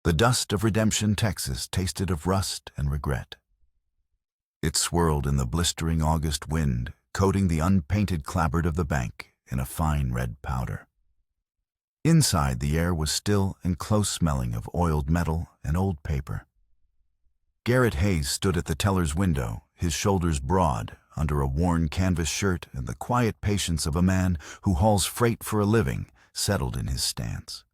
The dust of Redemption, Texas, tasted of rust and regret. It swirled in the blistering August wind, coating the unpainted clapboard of the bank in a fine red powder. Inside, the air was still and close-smelling of oiled metal and old paper. Garrett Hayes stood at the teller's window, his shoulders broad, under a worn canvas shirt, and the quiet patience of a man who hauls freight for a living settled in his stance.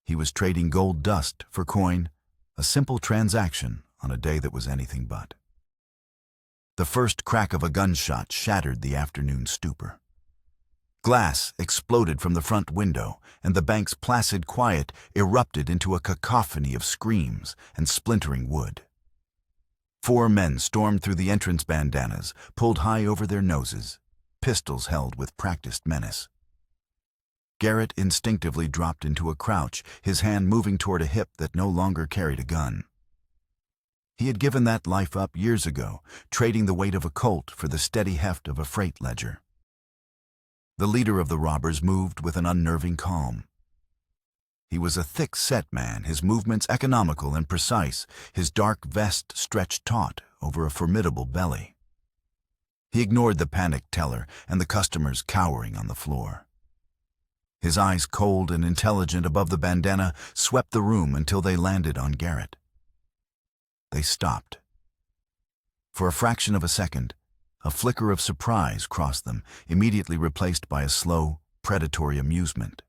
He was trading gold dust for coin, a simple transaction on a day that was anything but. The first crack of a gunshot shattered the afternoon stupor. Glass exploded from the front window, and the bank's placid quiet erupted into a cacophony of screams and splintering wood. 4 men stormed through the entrance bandanas, pulled high over their noses, pistols held with practiced menace. Garrett instinctively dropped into a crouch, his hand moving toward a hip that no longer carried a gun. He had given that life up years ago, trading the weight of a Colt for the steady heft of a freight ledger. The leader of the robbers moved with an unnerving calm. He was a thick-set man, his movements economical and precise, his dark vest stretched taut over a formidable belly. He ignored the panicked teller and the customers cowering on the floor. His eyes, cold and intelligent above the bandana, swept the room until they landed on Garrett. They stopped. For a fraction of a second, a flicker of surprise crossed them, immediately replaced by a slow, predatory amusement.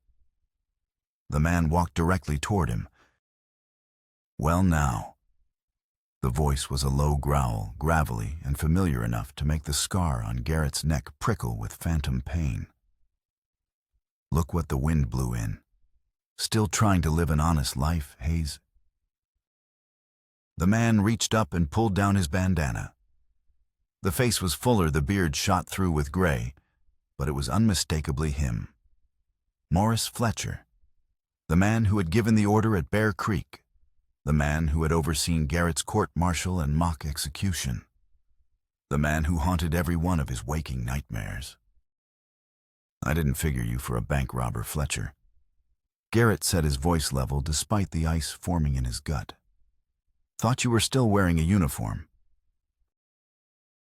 The man walked directly toward him. "Well now." The voice was a low growl, gravelly and familiar enough to make the scar on Garrett's neck prickle with phantom pain. "Look what the wind blew in. Still trying to live an honest life, Hayes?" The man reached up and pulled down his bandana. The face was fuller, the beard shot through with gray, but it was unmistakably him. Morris Fletcher, the man who had given the order at Bear Creek, the man who had overseen Garrett's court-martial and mock execution, the man who haunted every one of his waking nightmares. "I didn't figure you for a bank robber, Fletcher." Garrett set his voice level despite the ice forming in his gut. "Thought you were still wearing a uniform."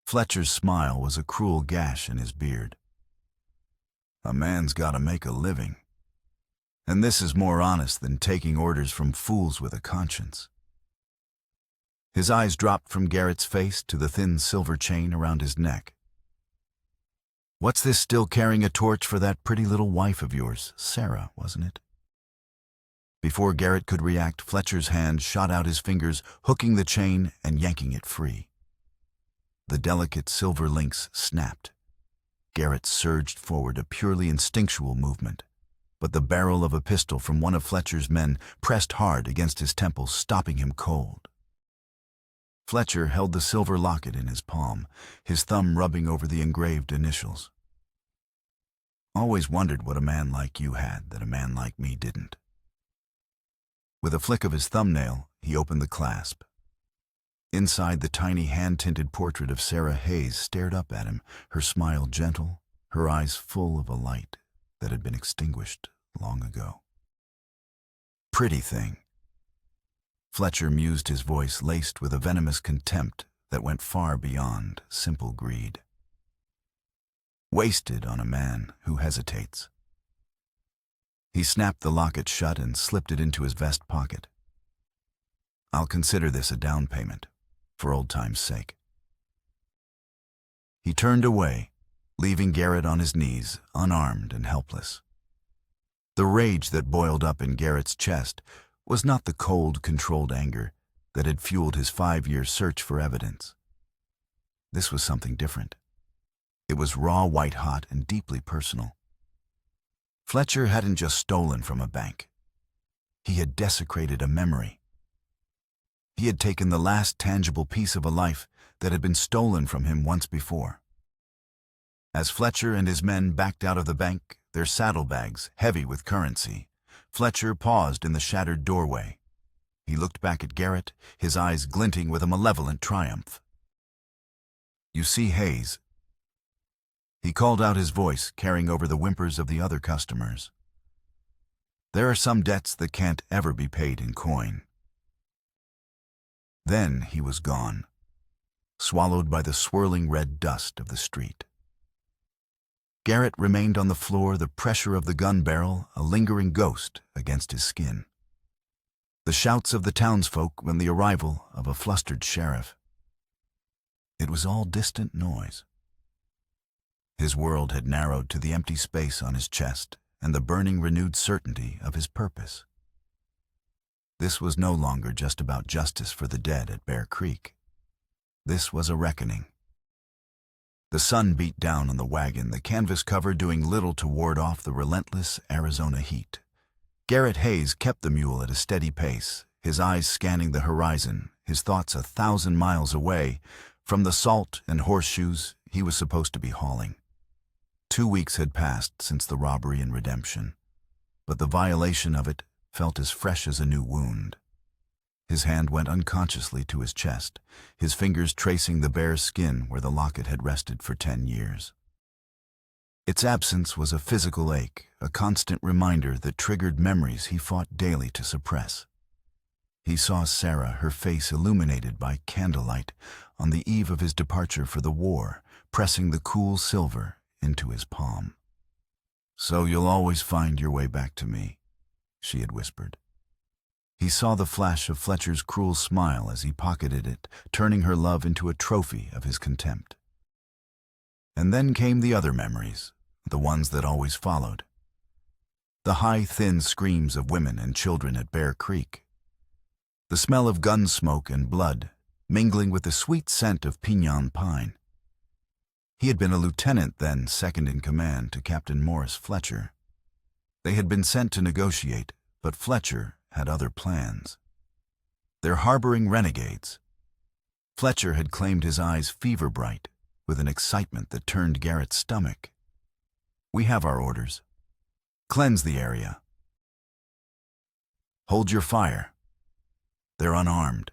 Fletcher's smile was a cruel gash in his beard. "A man's got to make a living. And this is more honest than taking orders from fools with a conscience." His eyes dropped from Garrett's face to the thin silver chain around his neck. "What's this, still carrying a torch for that pretty little wife of yours, Sarah, wasn't it?" Before Garrett could react, Fletcher's hand shot out his fingers, hooking the chain and yanking it free. The delicate silver links snapped. Garrett surged forward, a purely instinctual movement, but the barrel of a pistol from one of Fletcher's men pressed hard against his temple, stopping him cold. Fletcher held the silver locket in his palm, his thumb rubbing over the engraved initials. "Always wondered what a man like you had that a man like me didn't." With a flick of his thumbnail, he opened the clasp. Inside, the tiny hand-tinted portrait of Sarah Hayes stared up at him, her smile gentle, her eyes full of a light that had been extinguished long ago. "Pretty thing." Fletcher mused, his voice laced with a venomous contempt that went far beyond simple greed. "Wasted on a man who hesitates." He snapped the locket shut and slipped it into his vest pocket. "I'll consider this a down payment, for old time's sake." He turned away, leaving Garrett on his knees, unarmed and helpless. The rage that boiled up in Garrett's chest was not the cold, controlled anger that had fueled his 5-year search for evidence. This was something different. It was raw, white-hot, and deeply personal. Fletcher hadn't just stolen from a bank. He had desecrated a memory. He had taken the last tangible piece of a life that had been stolen from him once before. As Fletcher and his men backed out of the bank, their saddlebags heavy with currency, Fletcher paused in the shattered doorway. He looked back at Garrett, his eyes glinting with a malevolent triumph. "You see, Hayes," he called out, his voice carrying over the whimpers of the other customers. There are some debts that can't ever be paid in coin. Then he was gone, swallowed by the swirling red dust of the street. Garrett remained on the floor, the pressure of the gun barrel a lingering ghost against his skin. The shouts of the townsfolk when the arrival of a flustered sheriff. It was all distant noise. His world had narrowed to the empty space on his chest and the burning renewed certainty of his purpose. This was no longer just about justice for the dead at Bear Creek. This was a reckoning. The sun beat down on the wagon, the canvas cover doing little to ward off the relentless Arizona heat. Garrett Hayes kept the mule at a steady pace, his eyes scanning the horizon, his thoughts 1,000 miles away from the salt and horseshoes he was supposed to be hauling. 2 weeks had passed since the robbery and redemption, but the violation of it felt as fresh as a new wound. His hand went unconsciously to his chest, his fingers tracing the bare skin where the locket had rested for 10 years. Its absence was a physical ache, a constant reminder that triggered memories he fought daily to suppress. He saw Sarah, her face illuminated by candlelight, on the eve of his departure for the war, pressing the cool silver into his palm. "So you'll always find your way back to me," she had whispered. He saw the flash of Fletcher's cruel smile as he pocketed it, turning her love into a trophy of his contempt. And then came the other memories, the ones that always followed. The high, thin screams of women and children at Bear Creek. The smell of gun smoke and blood, mingling with the sweet scent of piñon pine. He had been a lieutenant then, second in command to Captain Morris Fletcher. They had been sent to negotiate, but Fletcher had other plans. They're harboring renegades. Fletcher had claimed his eyes fever bright, with an excitement that turned Garrett's stomach. "We have our orders. Cleanse the area. Hold your fire. They're unarmed."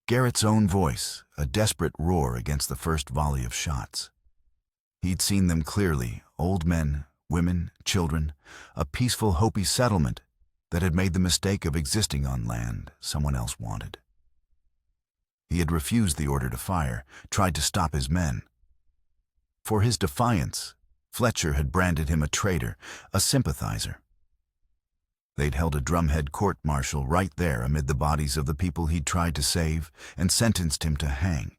Garrett's own voice, a desperate roar against the first volley of shots. He'd seen them clearly, old men, women, children, a peaceful Hopi settlement that had made the mistake of existing on land someone else wanted. He had refused the order to fire, tried to stop his men. For his defiance, Fletcher had branded him a traitor, a sympathizer. They'd held a drumhead court-martial right there amid the bodies of the people he'd tried to save and sentenced him to hang.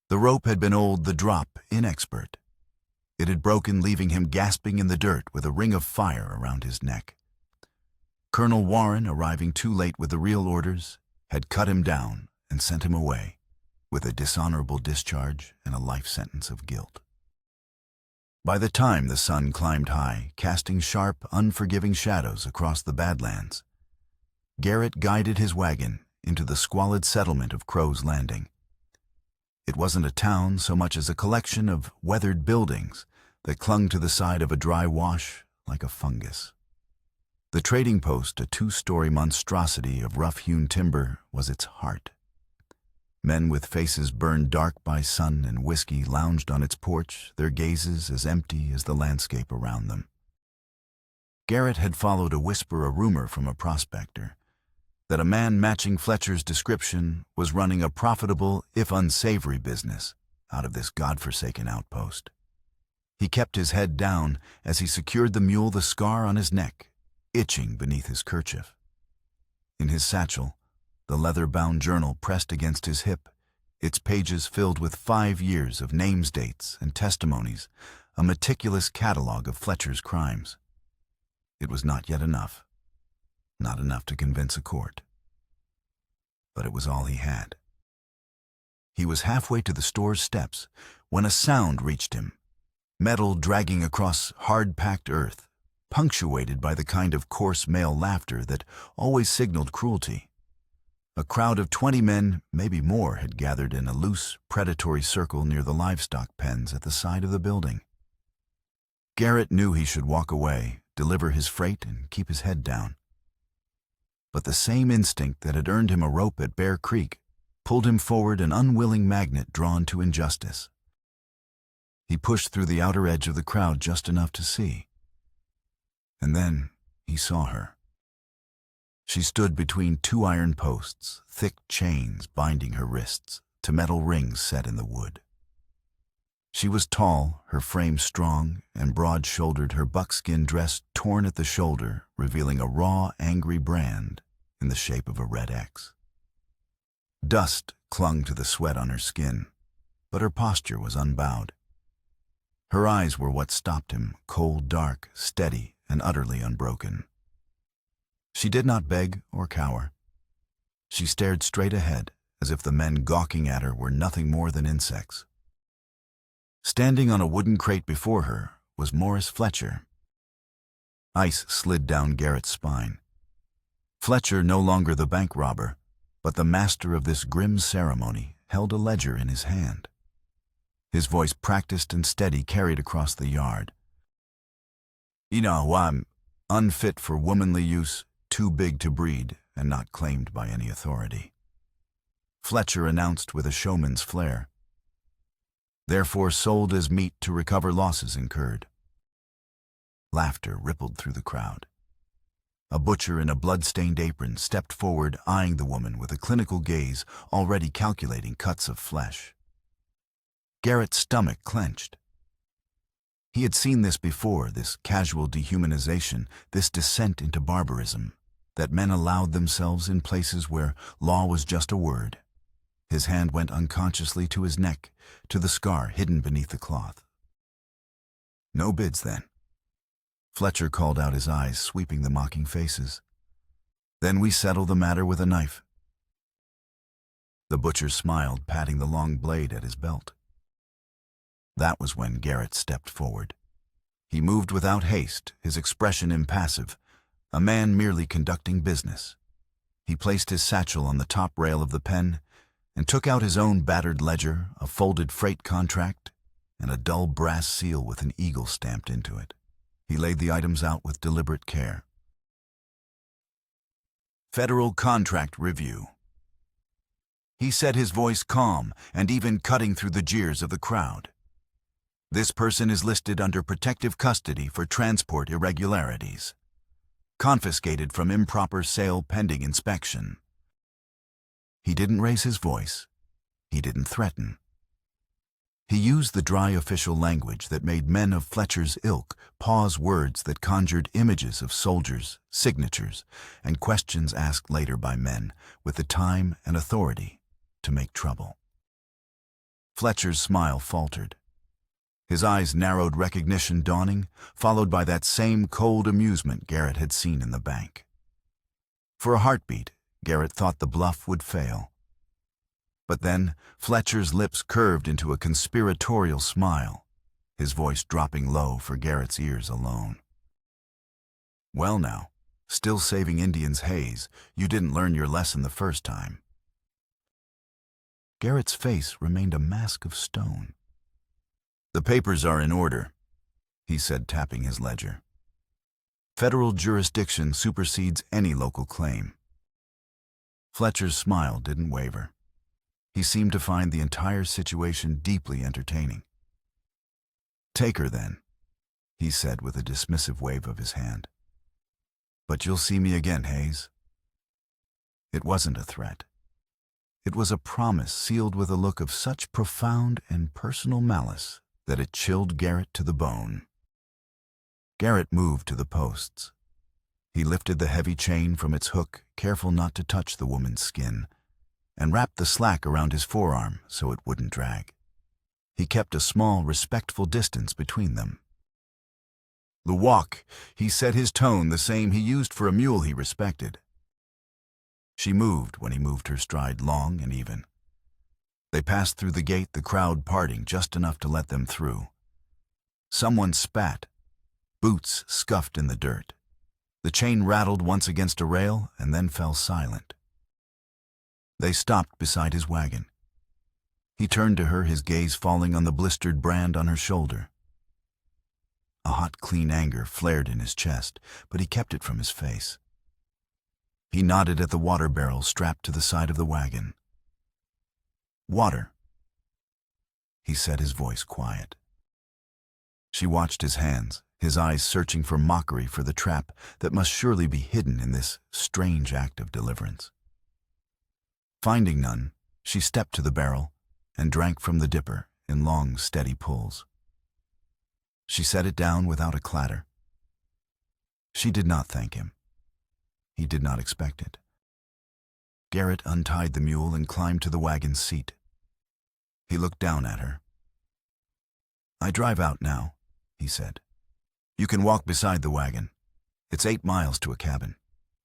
The rope had been old, the drop inexpert. It had broken, leaving him gasping in the dirt with a ring of fire around his neck. Colonel Warren, arriving too late with the real orders, had cut him down and sent him away, with a dishonorable discharge and a life sentence of guilt. By the time the sun climbed high, casting sharp, unforgiving shadows across the Badlands, Garrett guided his wagon into the squalid settlement of Crow's Landing. It wasn't a town so much as a collection of weathered buildings that clung to the side of a dry wash like a fungus. The trading post, a 2-story monstrosity of rough-hewn timber, was its heart. Men with faces burned dark by sun and whiskey lounged on its porch, their gazes as empty as the landscape around them. Garrett had followed a rumor from a prospector, that a man matching Fletcher's description was running a profitable, if unsavory, business out of this godforsaken outpost. He kept his head down as he secured the mule, the scar on his neck itching beneath his kerchief. In his satchel, the leather-bound journal pressed against his hip, its pages filled with 5 years of names, dates, and testimonies, a meticulous catalog of Fletcher's crimes. It was not yet enough. Not enough to convince a court. But it was all he had. He was halfway to the store's steps when a sound reached him, metal dragging across hard-packed earth, punctuated by the kind of coarse male laughter that always signaled cruelty. A crowd of 20 men, maybe more, had gathered in a loose, predatory circle near the livestock pens at the side of the building. Garrett knew he should walk away, deliver his freight, and keep his head down. But the same instinct that had earned him a rope at Bear Creek pulled him forward, an unwilling magnet drawn to injustice. He pushed through the outer edge of the crowd just enough to see. And then he saw her. She stood between two iron posts, thick chains binding her wrists to metal rings set in the wood. She was tall, her frame strong and broad-shouldered, her buckskin dress torn at the shoulder, revealing a raw, angry brand in the shape of a red X. Dust clung to the sweat on her skin, but her posture was unbowed. Her eyes were what stopped him, cold, dark, steady, and utterly unbroken. She did not beg or cower. She stared straight ahead, as if the men gawking at her were nothing more than insects. Standing on a wooden crate before her was Morris Fletcher. Ice slid down Garrett's spine. Fletcher, no longer the bank robber, but the master of this grim ceremony, held a ledger in his hand. His voice, practiced and steady, carried across the yard. "You know, I'm unfit for womanly use, too big to breed, and not claimed by any authority," Fletcher announced with a showman's flair. "Therefore sold as meat to recover losses incurred." Laughter rippled through the crowd. A butcher in a blood-stained apron stepped forward, eyeing the woman with a clinical gaze, already calculating cuts of flesh. Garrett's stomach clenched. He had seen this before, this casual dehumanization, this descent into barbarism, that men allowed themselves in places where law was just a word. His hand went unconsciously to his neck, to the scar hidden beneath the cloth. "No bids, then?" Fletcher called out, his eyes sweeping the mocking faces. "Then we settle the matter with a knife." The butcher smiled, patting the long blade at his belt. That was when Garrett stepped forward. He moved without haste, his expression impassive, a man merely conducting business. He placed his satchel on the top rail of the pen and took out his own battered ledger, a folded freight contract, and a dull brass seal with an eagle stamped into it. He laid the items out with deliberate care. "Federal Contract Review." He said, his voice calm and even cutting through the jeers of the crowd. "This person is listed under protective custody for transport irregularities. Confiscated from improper sale pending inspection." He didn't raise his voice. He didn't threaten. He used the dry official language that made men of Fletcher's ilk pause, words that conjured images of soldiers, signatures, and questions asked later by men with the time and authority to make trouble. Fletcher's smile faltered. His eyes narrowed, recognition dawning, followed by that same cold amusement Garrett had seen in the bank. For a heartbeat, Garrett thought the bluff would fail. But then Fletcher's lips curved into a conspiratorial smile, his voice dropping low for Garrett's ears alone. "Well now, still saving Indians' haze, you didn't learn your lesson the first time." Garrett's face remained a mask of stone. "The papers are in order," he said, tapping his ledger. "Federal jurisdiction supersedes any local claim." Fletcher's smile didn't waver. He seemed to find the entire situation deeply entertaining. "Take her, then," he said with a dismissive wave of his hand. "But you'll see me again, Hayes." It wasn't a threat. It was a promise sealed with a look of such profound and personal malice that it chilled Garrett to the bone. Garrett moved to the posts. He lifted the heavy chain from its hook, careful not to touch the woman's skin, and wrapped the slack around his forearm so it wouldn't drag. He kept a small, respectful distance between them. "The walk," he said, his tone the same he used for a mule he respected. She moved when he moved, her stride long and even. They passed through the gate, the crowd parting just enough to let them through. Someone spat. Boots scuffed in the dirt. The chain rattled once against a rail and then fell silent. They stopped beside his wagon. He turned to her, his gaze falling on the blistered brand on her shoulder. A hot, clean anger flared in his chest, but he kept it from his face. He nodded at the water barrel strapped to the side of the wagon. "Water," he said, his voice quiet. She watched his hands, his eyes searching for mockery for the trap that must surely be hidden in this strange act of deliverance. Finding none, she stepped to the barrel and drank from the dipper in long, steady pulls. She set it down without a clatter. She did not thank him. He did not expect it. Garrett untied the mule and climbed to the wagon's seat. He looked down at her. "I drive out now," he said. "You can walk beside the wagon. It's 8 miles to a cabin.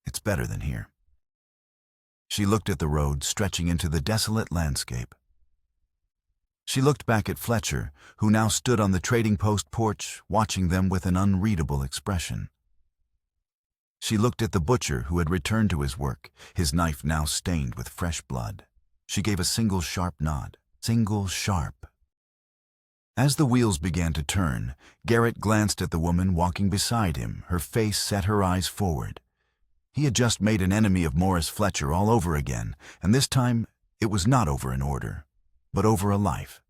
It's better than here." She looked at the road stretching into the desolate landscape. She looked back at Fletcher, who now stood on the trading post porch, watching them with an unreadable expression. She looked at the butcher who had returned to his work, his knife now stained with fresh blood. She gave a single sharp nod. Single sharp. As the wheels began to turn, Garrett glanced at the woman walking beside him, her face set, her eyes forward. He had just made an enemy of Morris Fletcher all over again, and this time it was not over an order, but over a life.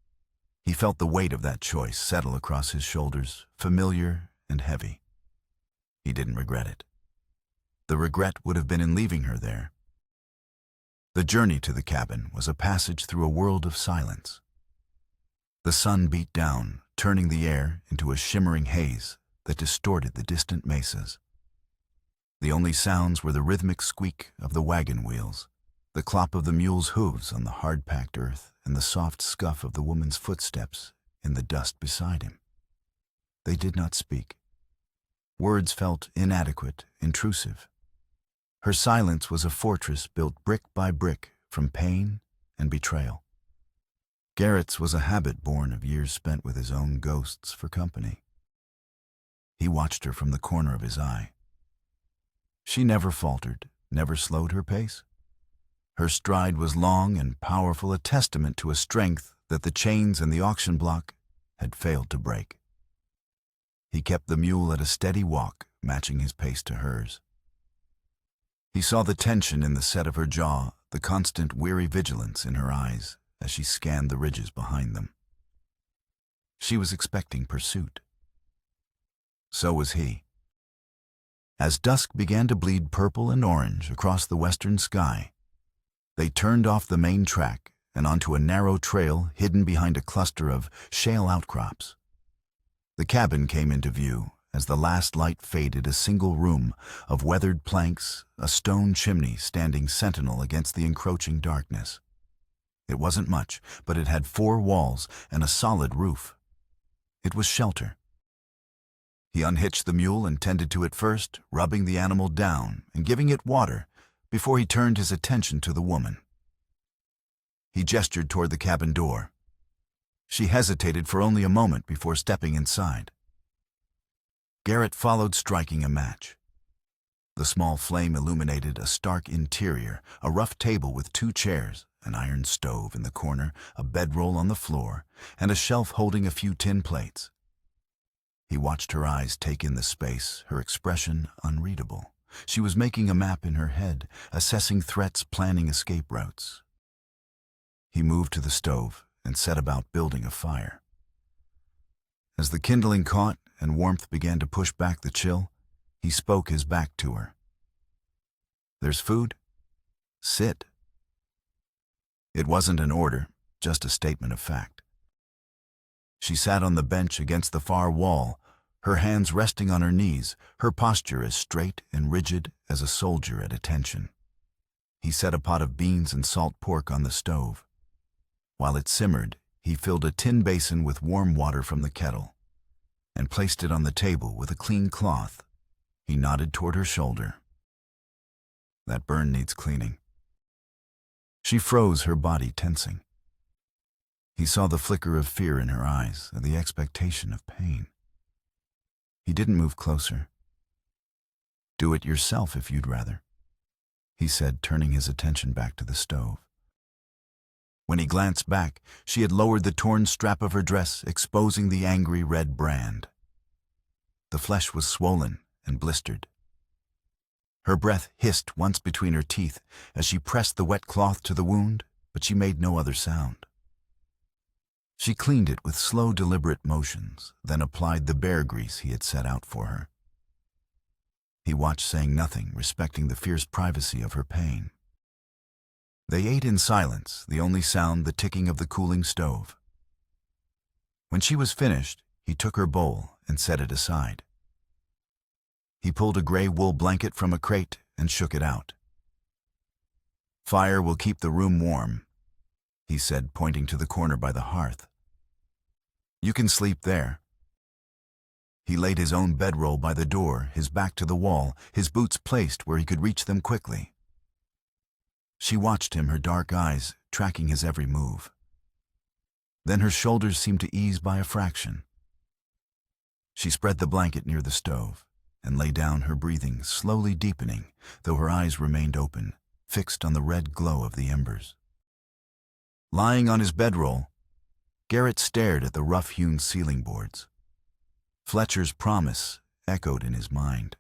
He felt the weight of that choice settle across his shoulders, familiar and heavy. He didn't regret it. The regret would have been in leaving her there. The journey to the cabin was a passage through a world of silence. The sun beat down, turning the air into a shimmering haze that distorted the distant mesas. The only sounds were the rhythmic squeak of the wagon wheels, the clop of the mule's hooves on the hard-packed earth, and the soft scuff of the woman's footsteps in the dust beside him. They did not speak. Words felt inadequate, intrusive. Her silence was a fortress built brick by brick from pain and betrayal. Garrett's was a habit born of years spent with his own ghosts for company. He watched her from the corner of his eye. She never faltered, never slowed her pace. Her stride was long and powerful, a testament to a strength that the chains and the auction block had failed to break. He kept the mule at a steady walk, matching his pace to hers. He saw the tension in the set of her jaw, the constant weary vigilance in her eyes as she scanned the ridges behind them. She was expecting pursuit. So was he. As dusk began to bleed purple and orange across the western sky, they turned off the main track and onto a narrow trail hidden behind a cluster of shale outcrops. The cabin came into view as the last light faded, a single room of weathered planks, a stone chimney standing sentinel against the encroaching darkness. It wasn't much, but it had 4 walls and a solid roof. It was shelter. He unhitched the mule and tended to it first, rubbing the animal down and giving it water before he turned his attention to the woman. He gestured toward the cabin door. She hesitated for only a moment before stepping inside. Garrett followed, striking a match. The small flame illuminated a stark interior, a rough table with 2 chairs, an iron stove in the corner, a bedroll on the floor, and a shelf holding a few tin plates. He watched her eyes take in the space, her expression unreadable. She was making a map in her head, assessing threats, planning escape routes. He moved to the stove and set about building a fire. As the kindling caught and warmth began to push back the chill, he spoke his back to her. "There's food? Sit." It wasn't an order, just a statement of fact. She sat on the bench against the far wall, her hands resting on her knees, her posture as straight and rigid as a soldier at attention. He set a pot of beans and salt pork on the stove. While it simmered, he filled a tin basin with warm water from the kettle and placed it on the table with a clean cloth. He nodded toward her shoulder. "That burn needs cleaning." She froze, her body tensing. He saw the flicker of fear in her eyes and the expectation of pain. He didn't move closer. "Do it yourself if you'd rather," he said, turning his attention back to the stove. When he glanced back, she had lowered the torn strap of her dress, exposing the angry red brand. The flesh was swollen and blistered. Her breath hissed once between her teeth as she pressed the wet cloth to the wound, but she made no other sound. She cleaned it with slow, deliberate motions, then applied the bear grease he had set out for her. He watched, saying nothing, respecting the fierce privacy of her pain. They ate in silence, the only sound the ticking of the cooling stove. When she was finished, he took her bowl and set it aside. He pulled a gray wool blanket from a crate and shook it out. "Fire will keep the room warm," he said, pointing to the corner by the hearth. "You can sleep there." He laid his own bedroll by the door, his back to the wall, his boots placed where he could reach them quickly. She watched him, her dark eyes tracking his every move. Then her shoulders seemed to ease by a fraction. She spread the blanket near the stove and lay down, her breathing slowly deepening, though her eyes remained open, fixed on the red glow of the embers. Lying on his bedroll, Garrett stared at the rough-hewn ceiling boards. Fletcher's promise echoed in his mind.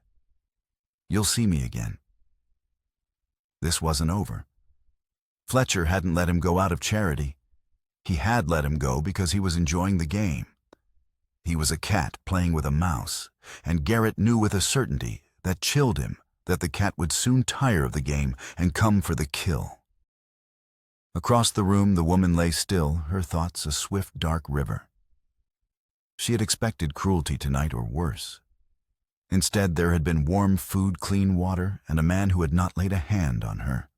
"You'll see me again." This wasn't over. Fletcher hadn't let him go out of charity. He had let him go because he was enjoying the game. He was a cat playing with a mouse, and Garrett knew with a certainty that chilled him that the cat would soon tire of the game and come for the kill. Across the room, the woman lay still, her thoughts a swift, dark river. She had expected cruelty tonight, or worse. Instead, there had been warm food, clean water, and a man who had not laid a hand on her.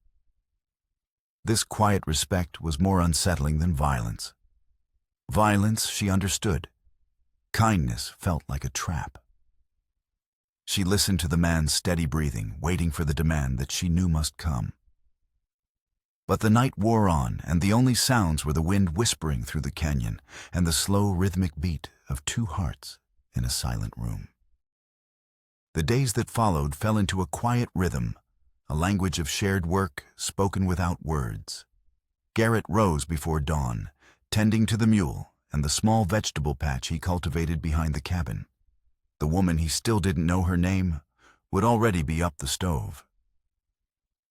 This quiet respect was more unsettling than violence. Violence she understood. Kindness felt like a trap. She listened to the man's steady breathing, waiting for the demand that she knew must come. But the night wore on, and the only sounds were the wind whispering through the canyon and the slow, rhythmic beat of two hearts in a silent room. The days that followed fell into a quiet rhythm, a language of shared work spoken without words. Garrett rose before dawn, tending to the mule and the small vegetable patch he cultivated behind the cabin. The woman, he still didn't know her name, would already be up the stove.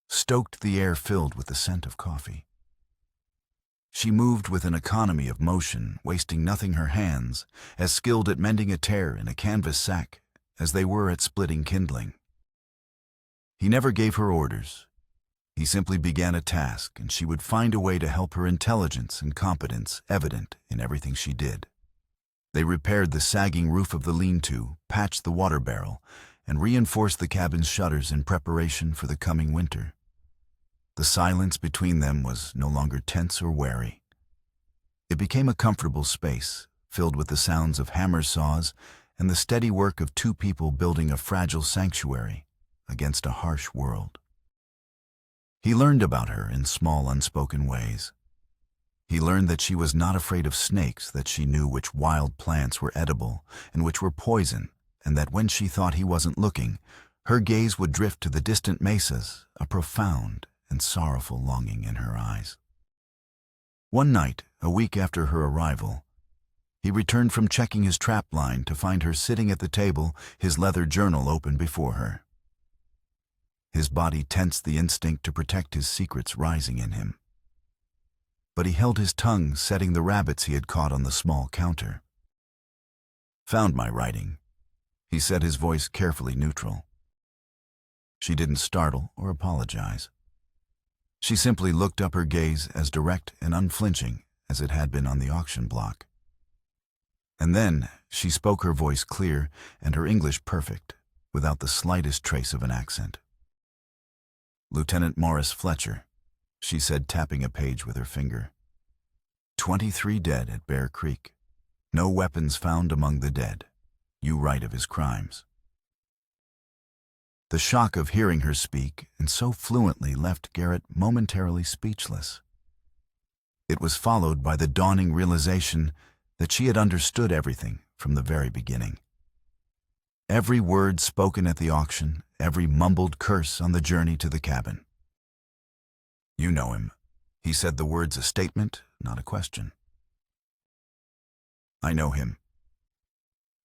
Stoked, the air filled with the scent of coffee. She moved with an economy of motion, wasting nothing her hands, as skilled at mending a tear in a canvas sack as they were at splitting kindling. He never gave her orders. He simply began a task, and she would find a way to help, her intelligence and competence evident in everything she did. They repaired the sagging roof of the lean-to, patched the water barrel, and reinforced the cabin's shutters in preparation for the coming winter. The silence between them was no longer tense or wary. It became a comfortable space, filled with the sounds of hammer saws and the steady work of two people building a fragile sanctuary against a harsh world. He learned about her in small, unspoken ways. He learned that she was not afraid of snakes, that she knew which wild plants were edible and which were poison, and that when she thought he wasn't looking, her gaze would drift to the distant mesas, a profound and sorrowful longing in her eyes. One night, a week after her arrival, he returned from checking his trap line to find her sitting at the table, his leather journal open before her. His body tensed, the instinct to protect his secrets rising in him. But he held his tongue, setting the rabbits he had caught on the small counter. "Found my writing," he said, his voice carefully neutral. She didn't startle or apologize. She simply looked up, her gaze as direct and unflinching as it had been on the auction block. And then she spoke, her voice clear and her English perfect, without the slightest trace of an accent. "Lieutenant Morris Fletcher," she said, tapping a page with her finger. 23 dead at Bear Creek. No weapons found among the dead. You write of his crimes." The shock of hearing her speak, and so fluently, left Garrett momentarily speechless. It was followed by the dawning realization that she had understood everything from the very beginning. Every word spoken at the auction, every mumbled curse on the journey to the cabin. "You know him," he said, the words a statement, not a question. "I know him."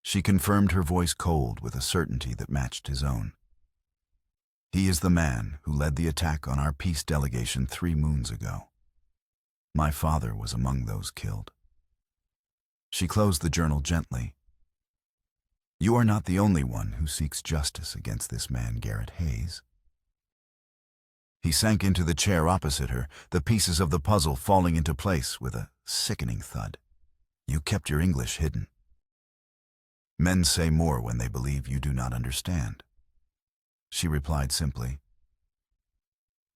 She confirmed, her voice cold with a certainty that matched his own. "He is the man who led the attack on our peace delegation 3 moons ago. My father was among those killed." She closed the journal gently. You are not the only one who seeks justice against this man, Garrett Hayes. He sank into the chair opposite her, the pieces of the puzzle falling into place with a sickening thud. You kept your English hidden. Men say more when they believe you do not understand. She replied simply.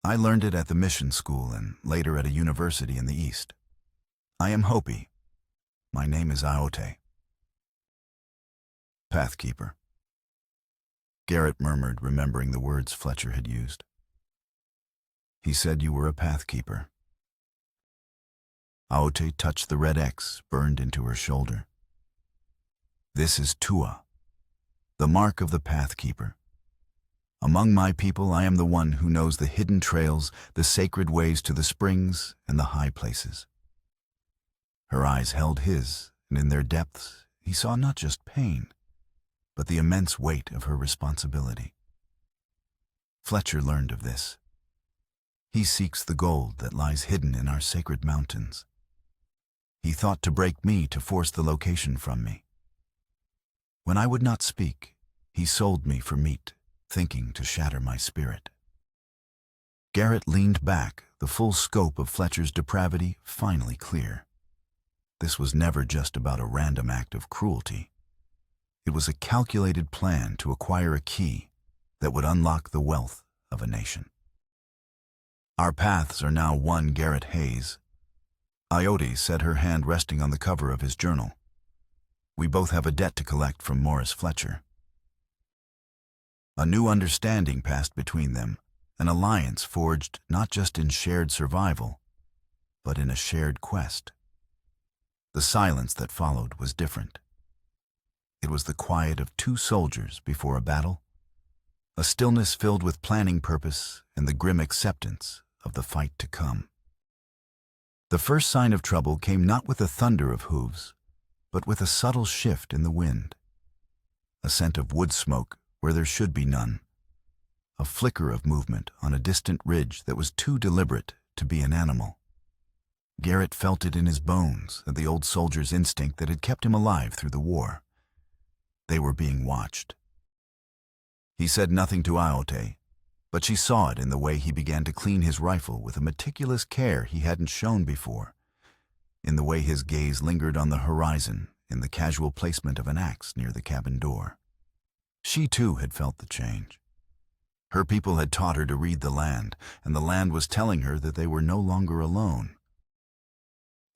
I learned it at the mission school and later at a university in the East. I am Hopi. My name is Aote. Pathkeeper. Garrett murmured, remembering the words Fletcher had used. He said you were a pathkeeper. Aote touched the red X burned into her shoulder. This is Tua, the mark of the pathkeeper. Among my people, I am the one who knows the hidden trails, the sacred ways to the springs and the high places. Her eyes held his, and in their depths, he saw not just pain, but the immense weight of her responsibility. Fletcher learned of this. He seeks the gold that lies hidden in our sacred mountains. He thought to break me to force the location from me. When I would not speak, he sold me for meat, thinking to shatter my spirit. Garrett leaned back, the full scope of Fletcher's depravity finally clear. This was never just about a random act of cruelty. It was a calculated plan to acquire a key that would unlock the wealth of a nation. Our paths are now one, Garrett Hayes. Aote said, her hand resting on the cover of his journal. We both have a debt to collect from Morris Fletcher. A new understanding passed between them, an alliance forged not just in shared survival, but in a shared quest. The silence that followed was different. It was the quiet of two soldiers before a battle, a stillness filled with planning purpose and the grim acceptance of the fight to come. The first sign of trouble came not with the thunder of hooves, but with a subtle shift in the wind, a scent of wood smoke where there should be none, a flicker of movement on a distant ridge that was too deliberate to be an animal. Garrett felt it in his bones, the old soldier's instinct that had kept him alive through the war. They were being watched. He said nothing to Aote, but she saw it in the way he began to clean his rifle with a meticulous care he hadn't shown before, in the way his gaze lingered on the horizon, in the casual placement of an axe near the cabin door. She too had felt the change. Her people had taught her to read the land, and the land was telling her that they were no longer alone.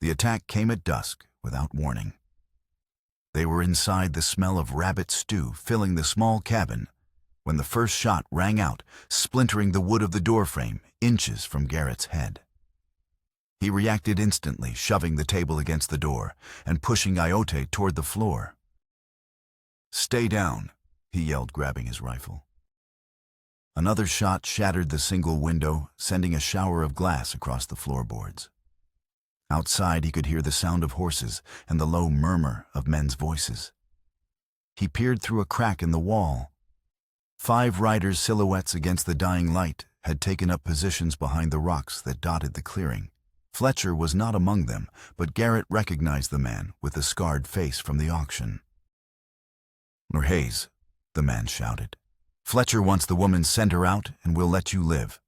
The attack came at dusk, without warning. They were inside, the smell of rabbit stew filling the small cabin, when the first shot rang out, splintering the wood of the doorframe inches from Garrett's head. He reacted instantly, shoving the table against the door and pushing Aote toward the floor. Stay down, he yelled, grabbing his rifle. Another shot shattered the single window, sending a shower of glass across the floorboards. Outside, he could hear the sound of horses and the low murmur of men's voices. He peered through a crack in the wall. 5 riders' silhouettes against the dying light had taken up positions behind the rocks that dotted the clearing. Fletcher was not among them, but Garrett recognized the man with the scarred face from the auction. Hayes, the man shouted. Fletcher wants the woman. Send her out and we'll let you live.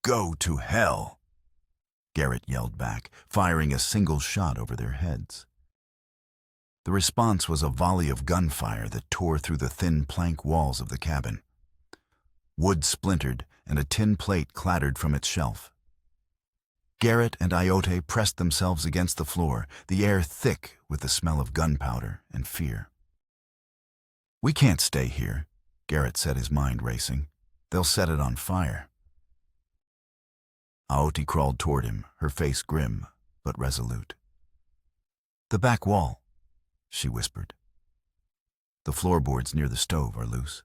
Go to hell, Garrett yelled back, firing a single shot over their heads. The response was a volley of gunfire that tore through the thin plank walls of the cabin. Wood splintered and a tin plate clattered from its shelf. Garrett and Aote pressed themselves against the floor, the air thick with the smell of gunpowder and fear. We can't stay here, Garrett said, his mind racing. They'll set it on fire. Aote crawled toward him, her face grim but resolute. The back wall, she whispered. The floorboards near the stove are loose.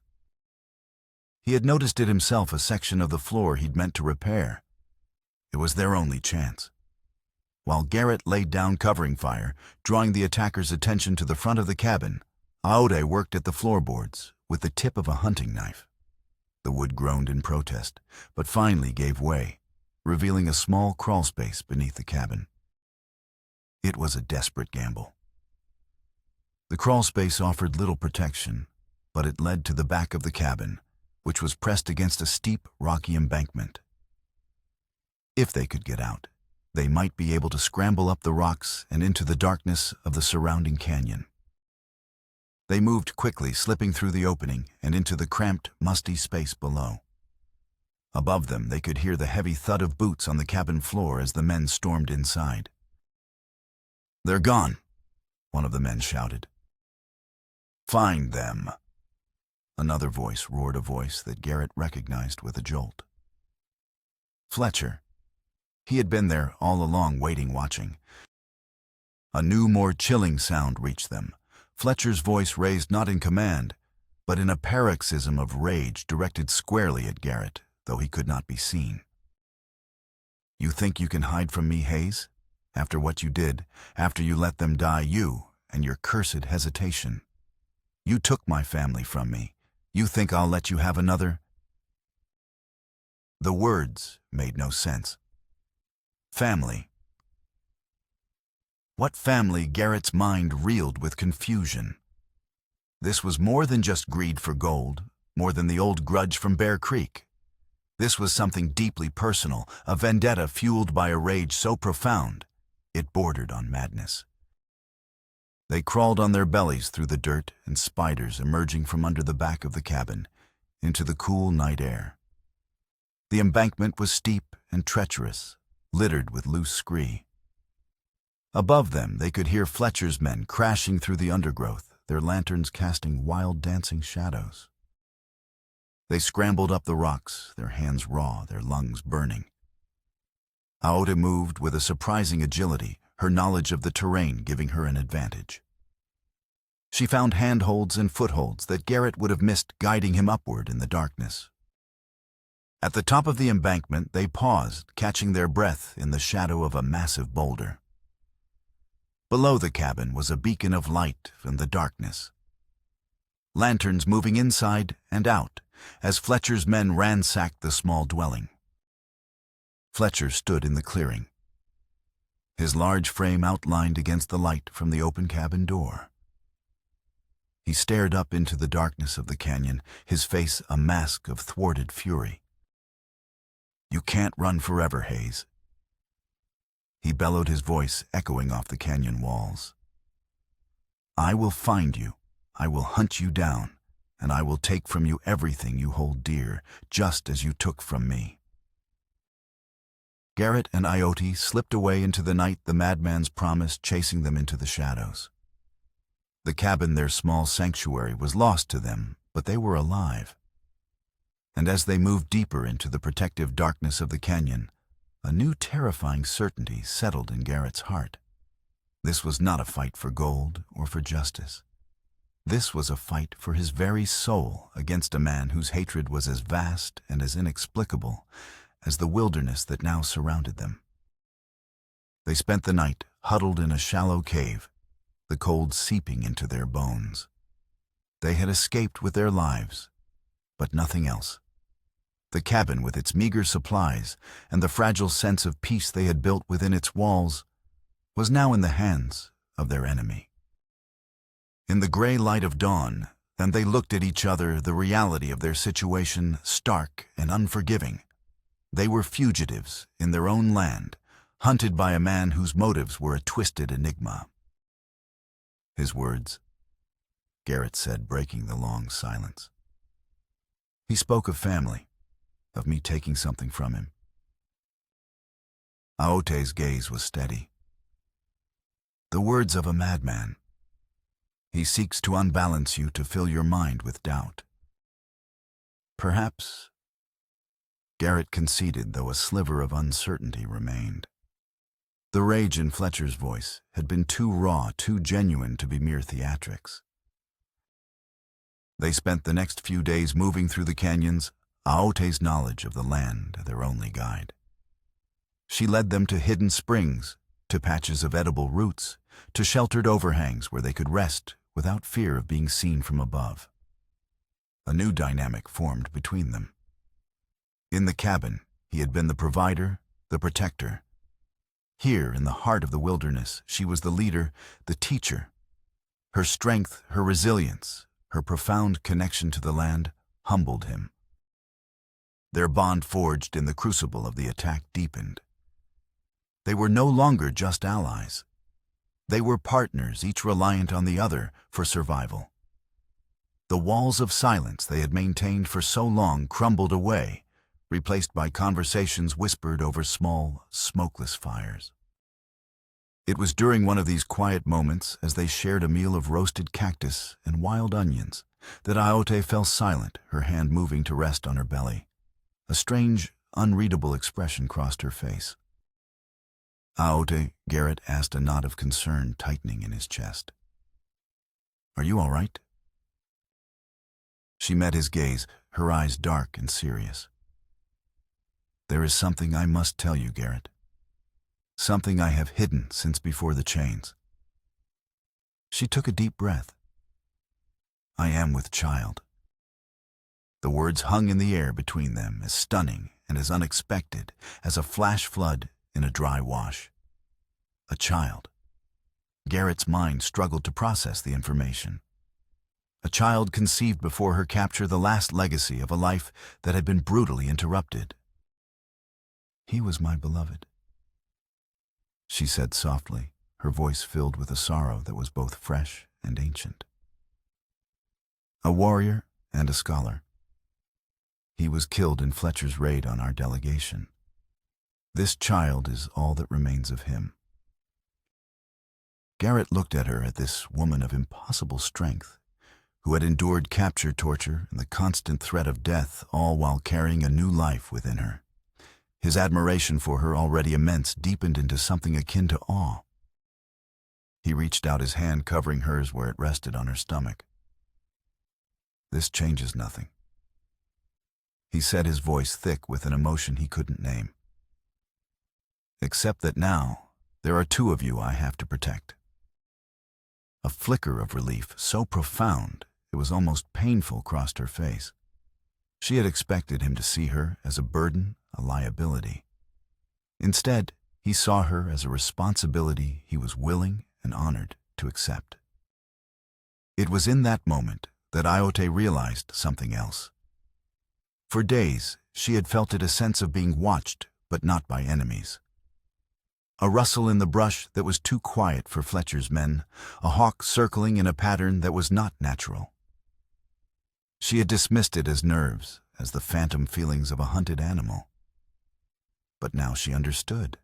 He had noticed it himself, a section of the floor he'd meant to repair. It was their only chance. While Garrett laid down covering fire, drawing the attacker's attention to the front of the cabin, Aote worked at the floorboards with the tip of a hunting knife. The wood groaned in protest, but finally gave way, revealing a small crawlspace beneath the cabin. It was a desperate gamble. The crawl space offered little protection, but it led to the back of the cabin, which was pressed against a steep, rocky embankment. If they could get out, they might be able to scramble up the rocks and into the darkness of the surrounding canyon. They moved quickly, slipping through the opening and into the cramped, musty space below. Above them, they could hear the heavy thud of boots on the cabin floor as the men stormed inside. "They're gone," one of the men shouted. "Find them." Another voice roared, a voice that Garrett recognized with a jolt. Fletcher. He had been there all along, waiting, watching. A new, more chilling sound reached them. Fletcher's voice raised not in command, but in a paroxysm of rage directed squarely at Garrett, though he could not be seen. "You think you can hide from me, Hayes? After what you did, after you let them die, you and your cursed hesitation. You took my family from me. You think I'll let you have another?" The words made no sense. Family. What family? Garrett's mind reeled with confusion. This was more than just greed for gold, more than the old grudge from Bear Creek. This was something deeply personal, a vendetta fueled by a rage so profound it bordered on madness. They crawled on their bellies through the dirt and spiders emerging from under the back of the cabin into the cool night air. The embankment was steep and treacherous, littered with loose scree. Above them, they could hear Fletcher's men crashing through the undergrowth, their lanterns casting wild dancing shadows. They scrambled up the rocks, their hands raw, their lungs burning. Aota moved with a surprising agility, her knowledge of the terrain giving her an advantage. She found handholds and footholds that Garrett would have missed, guiding him upward in the darkness. At the top of the embankment, they paused, catching their breath in the shadow of a massive boulder. Below the cabin was a beacon of light from the darkness. Lanterns moving inside and out as Fletcher's men ransacked the small dwelling. Fletcher stood in the clearing, his large frame outlined against the light from the open cabin door. He stared up into the darkness of the canyon, his face a mask of thwarted fury. "You can't run forever, Hayes." He bellowed, his voice echoing off the canyon walls. "I will find you, I will hunt you down, and I will take from you everything you hold dear, just as you took from me." Garrett and Aota slipped away into the night, the madman's promise chasing them into the shadows. The cabin, their small sanctuary, was lost to them, but they were alive. And as they moved deeper into the protective darkness of the canyon, a new terrifying certainty settled in Garrett's heart. This was not a fight for gold or for justice. This was a fight for his very soul against a man whose hatred was as vast and as inexplicable as the wilderness that now surrounded them. They spent the night huddled in a shallow cave, the cold seeping into their bones. They had escaped with their lives, but nothing else. The cabin, with its meager supplies and the fragile sense of peace they had built within its walls, was now in the hands of their enemy. In the gray light of dawn, then they looked at each other, the reality of their situation stark and unforgiving. They were fugitives in their own land, hunted by a man whose motives were a twisted enigma. His words, Garrett said, breaking the long silence. He spoke of family, of me taking something from him. Aote's gaze was steady. The words of a madman. He seeks to unbalance you, to fill your mind with doubt. Perhaps, Garrett conceded, though a sliver of uncertainty remained. The rage in Fletcher's voice had been too raw, too genuine to be mere theatrics. They spent the next few days moving through the canyons, Aote's knowledge of the land their only guide. She led them to hidden springs, to patches of edible roots, to sheltered overhangs where they could rest without fear of being seen from above. A new dynamic formed between them. In the cabin, he had been the provider, the protector. Here, in the heart of the wilderness, she was the leader, the teacher. Her strength, her resilience, her profound connection to the land humbled him. Their bond forged in the crucible of the attack deepened. They were no longer just allies. They were partners, each reliant on the other for survival. The walls of silence they had maintained for so long crumbled away, replaced by conversations whispered over small, smokeless fires. It was during one of these quiet moments, as they shared a meal of roasted cactus and wild onions, that Aote fell silent, her hand moving to rest on her belly. A strange, unreadable expression crossed her face. "Aote," Garrett asked, a knot of concern tightening in his chest. "Are you all right?" She met his gaze, her eyes dark and serious. "There is something I must tell you, Garrett. Something I have hidden since before the chains." She took a deep breath. "I am with child." The words hung in the air between them, as stunning and as unexpected as a flash flood in a dry wash. A child. Garrett's mind struggled to process the information. A child conceived before her capture, the last legacy of a life that had been brutally interrupted. "He was my beloved," she said softly, her voice filled with a sorrow that was both fresh and ancient. "A warrior and a scholar. He was killed in Fletcher's raid on our delegation. This child is all that remains of him." Garrett looked at her, at this woman of impossible strength, who had endured capture, torture, and the constant threat of death, all while carrying a new life within her. His admiration for her, already immense, deepened into something akin to awe. He reached out his hand, covering hers where it rested on her stomach. "This changes nothing," he said, his voice thick with an emotion he couldn't name. "Except that now, there are two of you I have to protect." A flicker of relief, so profound it was almost painful, crossed her face. She had expected him to see her as a burden, a liability. Instead, he saw her as a responsibility he was willing and honored to accept. It was in that moment that Aote realized something else. For days, she had felt it, a sense of being watched, but not by enemies. A rustle in the brush that was too quiet for Fletcher's men, a hawk circling in a pattern that was not natural. She had dismissed it as nerves, as the phantom feelings of a hunted animal. But now she understood.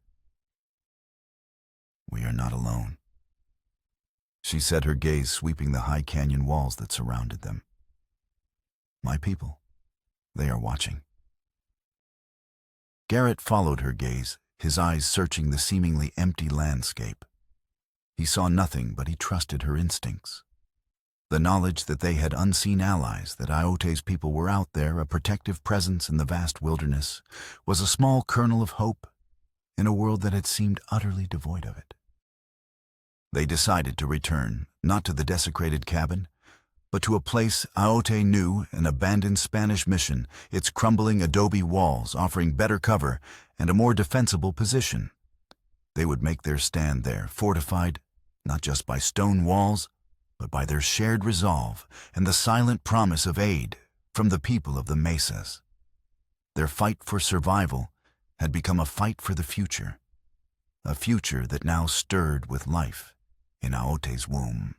"We are not alone," she said, her gaze sweeping the high canyon walls that surrounded them. "My people, they are watching." Garrett followed her gaze, his eyes searching the seemingly empty landscape. He saw nothing, but he trusted her instincts. The knowledge that they had unseen allies, that Aote's people were out there, a protective presence in the vast wilderness, was a small kernel of hope in a world that had seemed utterly devoid of it. They decided to return, not to the desecrated cabin, but to a place Aote knew, an abandoned Spanish mission, its crumbling adobe walls offering better cover and a more defensible position. They would make their stand there, fortified not just by stone walls, but by their shared resolve and the silent promise of aid from the people of the mesas. Their fight for survival had become a fight for the future, a future that now stirred with life in Aote's womb.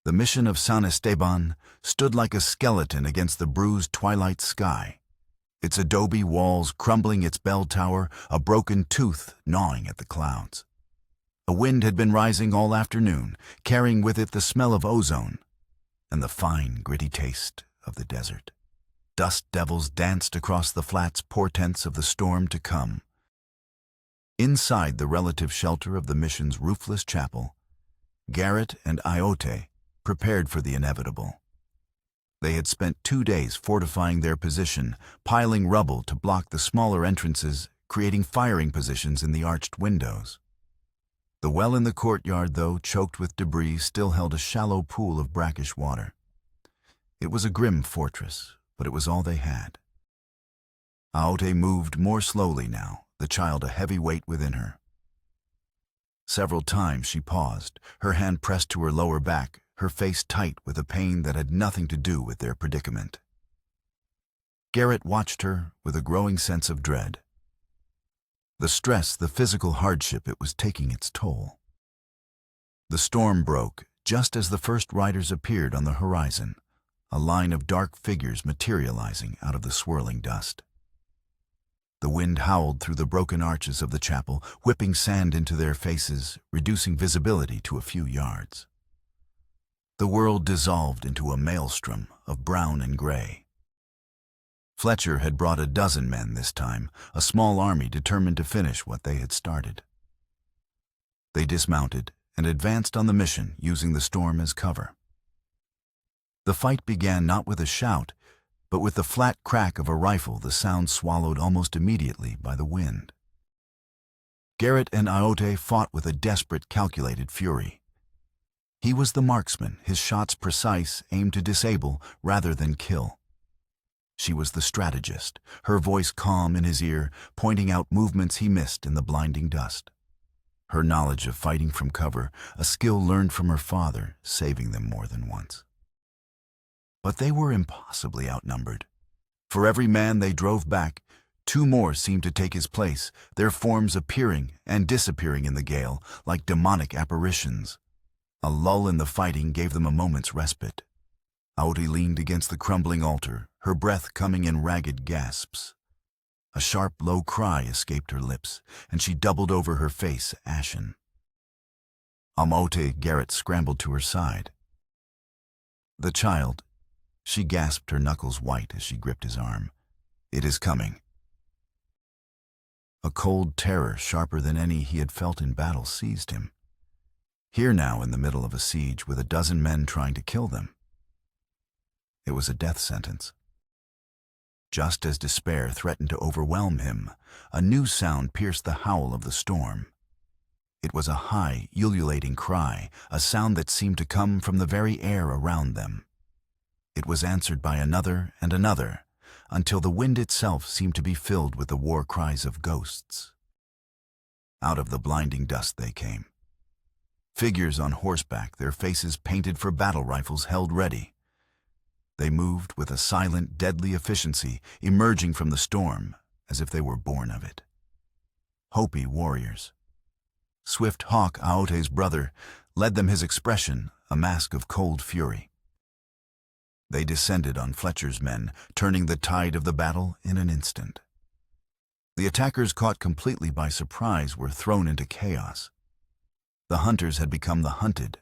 The mission of San Esteban stood like a skeleton against the bruised twilight sky, its adobe walls crumbling, its bell tower a broken tooth gnawing at the clouds. A wind had been rising all afternoon, carrying with it the smell of ozone and the fine, gritty taste of the desert. Dust devils danced across the flats, portents of the storm to come. Inside the relative shelter of the mission's roofless chapel, Garrett and Aote prepared for the inevitable. They had spent 2 days fortifying their position, piling rubble to block the smaller entrances, creating firing positions in the arched windows. The well in the courtyard, though choked with debris, still held a shallow pool of brackish water. It was a grim fortress, but it was all they had. Aote moved more slowly now, the child a heavy weight within her. Several times she paused, her hand pressed to her lower back, her face tight with a pain that had nothing to do with their predicament. Garrett watched her with a growing sense of dread. The stress, the physical hardship, it was taking its toll. The storm broke just as the first riders appeared on the horizon, a line of dark figures materializing out of the swirling dust. The wind howled through the broken arches of the chapel, whipping sand into their faces, reducing visibility to a few yards. The world dissolved into a maelstrom of brown and gray. Fletcher had brought a dozen men this time, a small army determined to finish what they had started. They dismounted and advanced on the mission, using the storm as cover. The fight began not with a shout, but with the flat crack of a rifle, the sound swallowed almost immediately by the wind. Garrett and Aote fought with a desperate, calculated fury. He was the marksman, his shots precise, aimed to disable rather than kill. She was the strategist, her voice calm in his ear, pointing out movements he missed in the blinding dust. Her knowledge of fighting from cover, a skill learned from her father, saving them more than once. But they were impossibly outnumbered. For every man they drove back, two more seemed to take his place, their forms appearing and disappearing in the gale like demonic apparitions. A lull in the fighting gave them a moment's respite. Aote leaned against the crumbling altar, her breath coming in ragged gasps. A sharp, low cry escaped her lips, and she doubled over, her face ashen. Aote, Garrett scrambled to her side. "The child," she gasped, her knuckles white as she gripped his arm. "It is coming." A cold terror, sharper than any he had felt in battle, seized him. Here now, in the middle of a siege, with a dozen men trying to kill them. It was a death sentence. Just as despair threatened to overwhelm him, a new sound pierced the howl of the storm. It was a high, ululating cry, a sound that seemed to come from the very air around them. It was answered by another and another, until the wind itself seemed to be filled with the war cries of ghosts. Out of the blinding dust they came. Figures on horseback, their faces painted for battle rifles held ready. They moved with a silent, deadly efficiency, emerging from the storm as if they were born of it. Hopi warriors. Swift Hawk, Aote's brother, led them, his expression a mask of cold fury. They descended on Fletcher's men, turning the tide of the battle in an instant. The attackers, caught completely by surprise, were thrown into chaos. The hunters had become the hunted.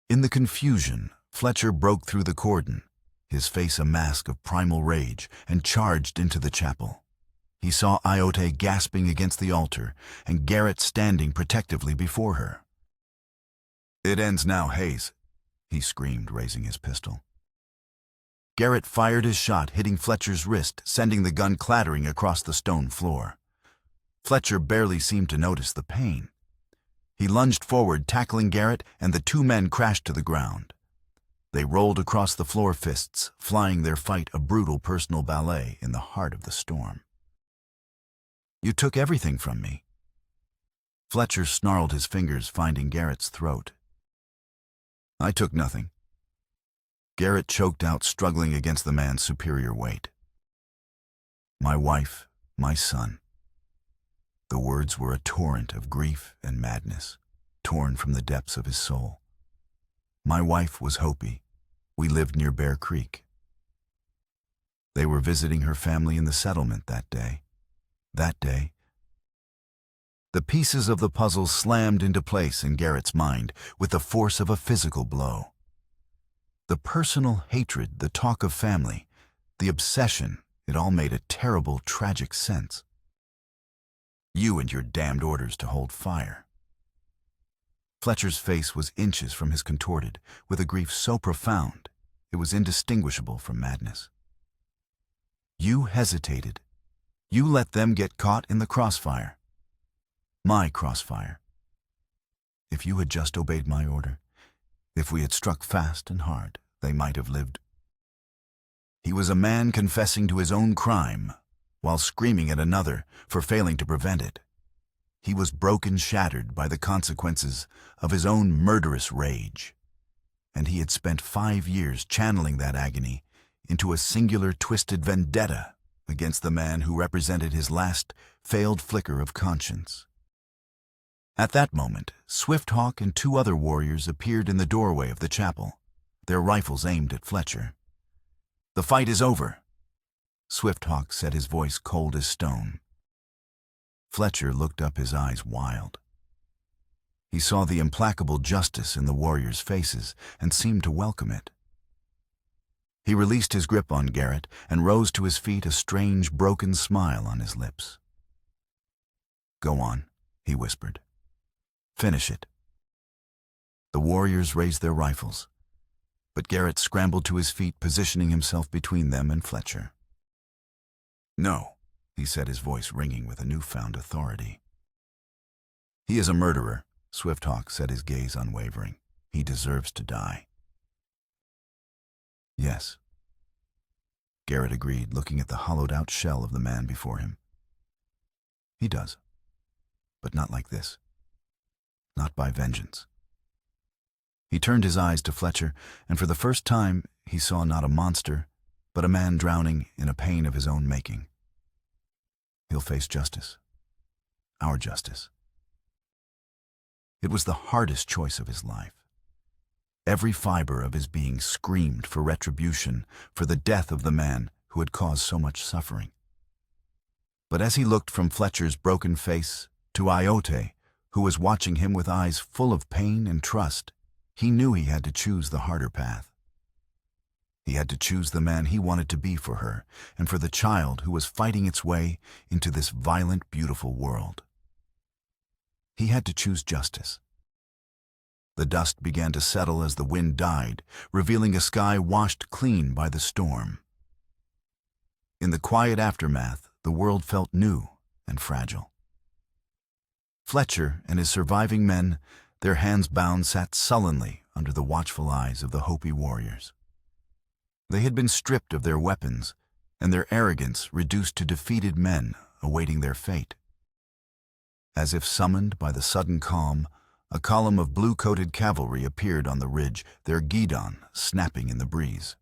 In the confusion, Fletcher broke through the cordon, his face a mask of primal rage, and charged into the chapel. He saw Aote gasping against the altar, and Garrett standing protectively before her. "It ends now, Hayes," he screamed, raising his pistol. Garrett fired his shot, hitting Fletcher's wrist, sending the gun clattering across the stone floor. Fletcher barely seemed to notice the pain. He lunged forward, tackling Garrett, and the two men crashed to the ground. They rolled across the floor, fists flying, their fight a brutal personal ballet in the heart of the storm. "You took everything from me." Fletcher snarled, his fingers finding Garrett's throat. "I took nothing." Garrett choked out, struggling against the man's superior weight. "My wife, my son." The words were a torrent of grief and madness, torn from the depths of his soul. "My wife was Hopi. We lived near Bear Creek." They were visiting her family in the settlement that day. That day. The pieces of the puzzle slammed into place in Garrett's mind with the force of a physical blow. The personal hatred, the talk of family, the obsession, it all made a terrible, tragic sense. "You and your damned orders to hold fire." Fletcher's face was inches from his contorted, with a grief so profound it was indistinguishable from madness. "You hesitated. You let them get caught in the crossfire. My crossfire. If you had just obeyed my order, if we had struck fast and hard, they might have lived." He was a man confessing to his own crime, while screaming at another for failing to prevent it. he was broken, shattered by the consequences of his own murderous rage. And he had spent 5 years channeling that agony into a singular twisted vendetta against the man who represented his last failed flicker of conscience. At that moment, Swifthawk and 2 other warriors appeared in the doorway of the chapel, their rifles aimed at Fletcher. "The fight is over," Swifthawk said, his voice cold as stone. Fletcher looked up, his eyes wild. He saw the implacable justice in the warriors' faces and seemed to welcome it. He released his grip on Garrett and rose to his feet, a strange, broken smile on his lips. "Go on," he whispered. "Finish it." The warriors raised their rifles, but Garrett scrambled to his feet, positioning himself between them and Fletcher. "No," he said, his voice ringing with a newfound authority. "He is a murderer," Swifthawk said, his gaze unwavering. "He deserves to die." "Yes," Garrett agreed, looking at the hollowed-out shell of the man before him. "He does. But not like this. Not by vengeance." He turned his eyes to Fletcher, and for the first time he saw not a monster, but a man drowning in a pain of his own making. "He'll face justice. Our justice." It was the hardest choice of his life. Every fiber of his being screamed for retribution for the death of the man who had caused so much suffering. But as he looked from Fletcher's broken face to Iote, who was watching him with eyes full of pain and trust, he knew he had to choose the harder path. He had to choose the man he wanted to be for her and for the child who was fighting its way into this violent, beautiful world. He had to choose justice. The dust began to settle as the wind died, revealing a sky washed clean by the storm. In the quiet aftermath, the world felt new and fragile. Fletcher and his surviving men, their hands bound, sat sullenly under the watchful eyes of the Hopi warriors. They had been stripped of their weapons, and their arrogance reduced to defeated men awaiting their fate. As if summoned by the sudden calm, a column of blue-coated cavalry appeared on the ridge, their guidon snapping in the breeze.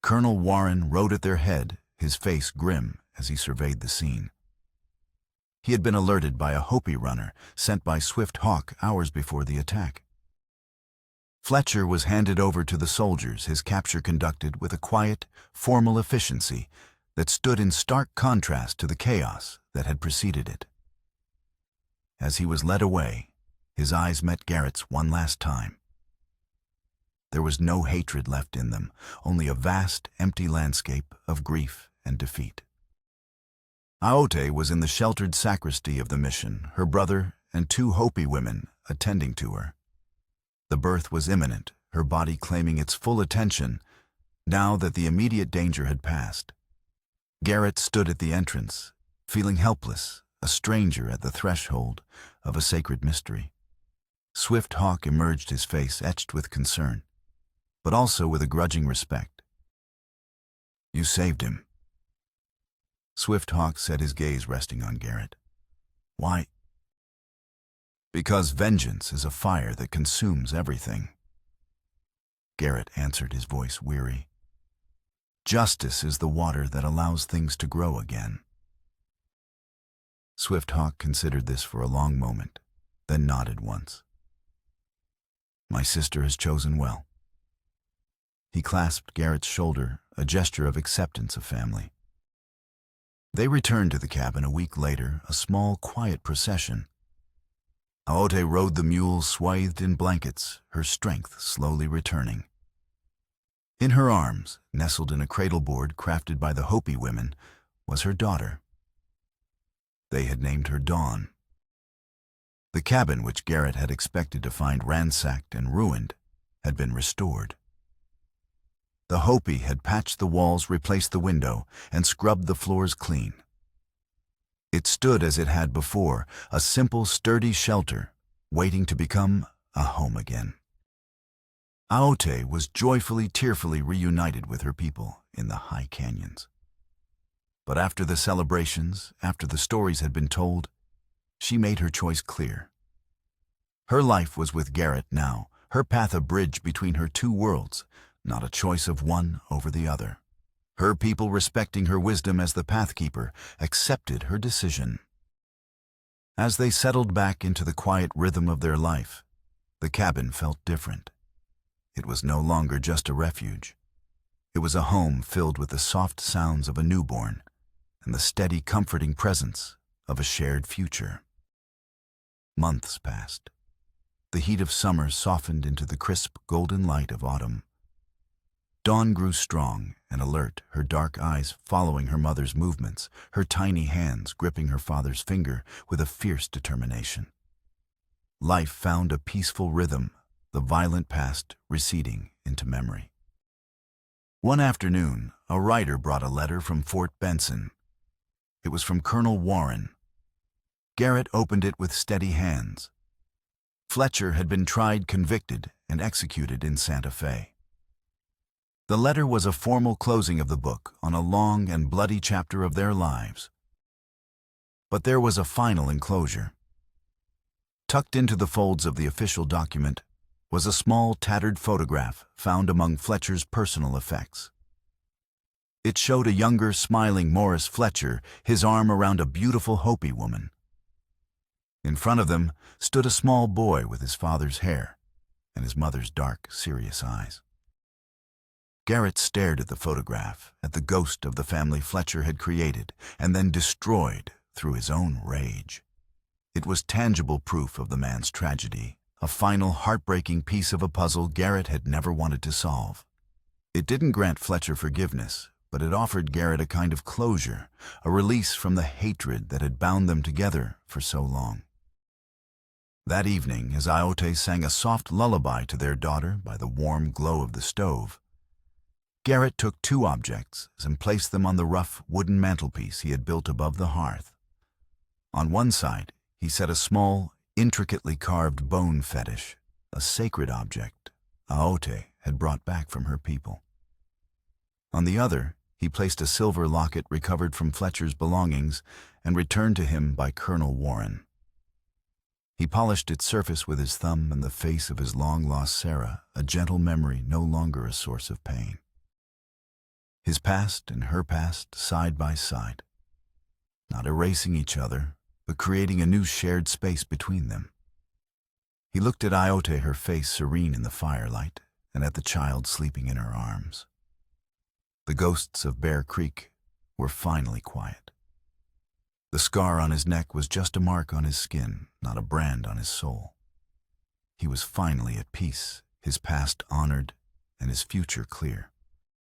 Colonel Warren rode at their head, his face grim as he surveyed the scene. He had been alerted by a Hopi runner sent by Swifthawk hours before the attack. Fletcher was handed over to the soldiers, his capture conducted with a quiet, formal efficiency that stood in stark contrast to the chaos that had preceded it. As he was led away, his eyes met Garrett's one last time. There was no hatred left in them, only a vast, empty landscape of grief and defeat. Aote was in the sheltered sacristy of the mission, her brother and 2 Hopi women attending to her. The birth was imminent, her body claiming its full attention now that the immediate danger had passed. Garrett stood at the entrance, feeling helpless, a stranger at the threshold of a sacred mystery. Swifthawk emerged, his face etched with concern, but also with a grudging respect. "You saved him," Swifthawk said, his gaze resting on Garrett. "Why?" "Because vengeance is a fire that consumes everything," Garrett answered, his voice weary. "Justice is the water that allows things to grow again." Swifthawk considered this for a long moment, then nodded once. "My sister has chosen well." He clasped Garrett's shoulder, a gesture of acceptance of family. They returned to the cabin a week later, a small, quiet procession. Aote rode the mule swathed in blankets, her strength slowly returning. In her arms, nestled in a cradleboard crafted by the Hopi women, was her daughter. They had named her Dawn. The cabin, which Garrett had expected to find ransacked and ruined, had been restored. The Hopi had patched the walls, replaced the window, and scrubbed the floors clean. It stood as it had before, a simple, sturdy shelter, waiting to become a home again. Aote was joyfully, tearfully reunited with her people in the high canyons. But after the celebrations, after the stories had been told, she made her choice clear. Her life was with Garrett now, her path a bridge between her two worlds, not a choice of one over the other. Her people, respecting her wisdom as the pathkeeper, accepted her decision. As they settled back into the quiet rhythm of their life, the cabin felt different. It was no longer just a refuge. It was a home filled with the soft sounds of a newborn and the steady, comforting presence of a shared future. Months passed. The heat of summer softened into the crisp, golden light of autumn. Dawn grew strong and alert, her dark eyes following her mother's movements, her tiny hands gripping her father's finger with a fierce determination. Life found a peaceful rhythm, the violent past receding into memory. One afternoon, a writer brought a letter from Fort Benson. It was from Colonel Warren. Garrett opened it with steady hands. Fletcher had been tried, convicted, and executed in Santa Fe. The letter was a formal closing of the book on a long and bloody chapter of their lives. But there was a final enclosure. Tucked into the folds of the official document was a small, tattered photograph found among Fletcher's personal effects. It showed a younger, smiling Morris Fletcher, his arm around a beautiful Hopi woman. In front of them stood a small boy with his father's hair and his mother's dark, serious eyes. Garrett stared at the photograph, at the ghost of the family Fletcher had created and then destroyed through his own rage. It was tangible proof of the man's tragedy, a final, heartbreaking piece of a puzzle Garrett had never wanted to solve. It didn't grant Fletcher forgiveness, but it offered Garrett a kind of closure, a release from the hatred that had bound them together for so long. That evening, as Ayote sang a soft lullaby to their daughter by the warm glow of the stove, Garrett took two objects and placed them on the rough wooden mantelpiece he had built above the hearth. On one side, he set a small, intricately carved bone fetish, a sacred object Ayote had brought back from her people. On the other, he placed a silver locket recovered from Fletcher's belongings and returned to him by Colonel Warren. He polished its surface with his thumb and the face of his long-lost Sarah, a gentle memory no longer a source of pain. His past and her past side by side, not erasing each other, but creating a new shared space between them. He looked at Ayote, her face serene in the firelight, and at the child sleeping in her arms. The ghosts of Bear Creek were finally quiet. The scar on his neck was just a mark on his skin, not a brand on his soul. He was finally at peace, his past honored and his future clear.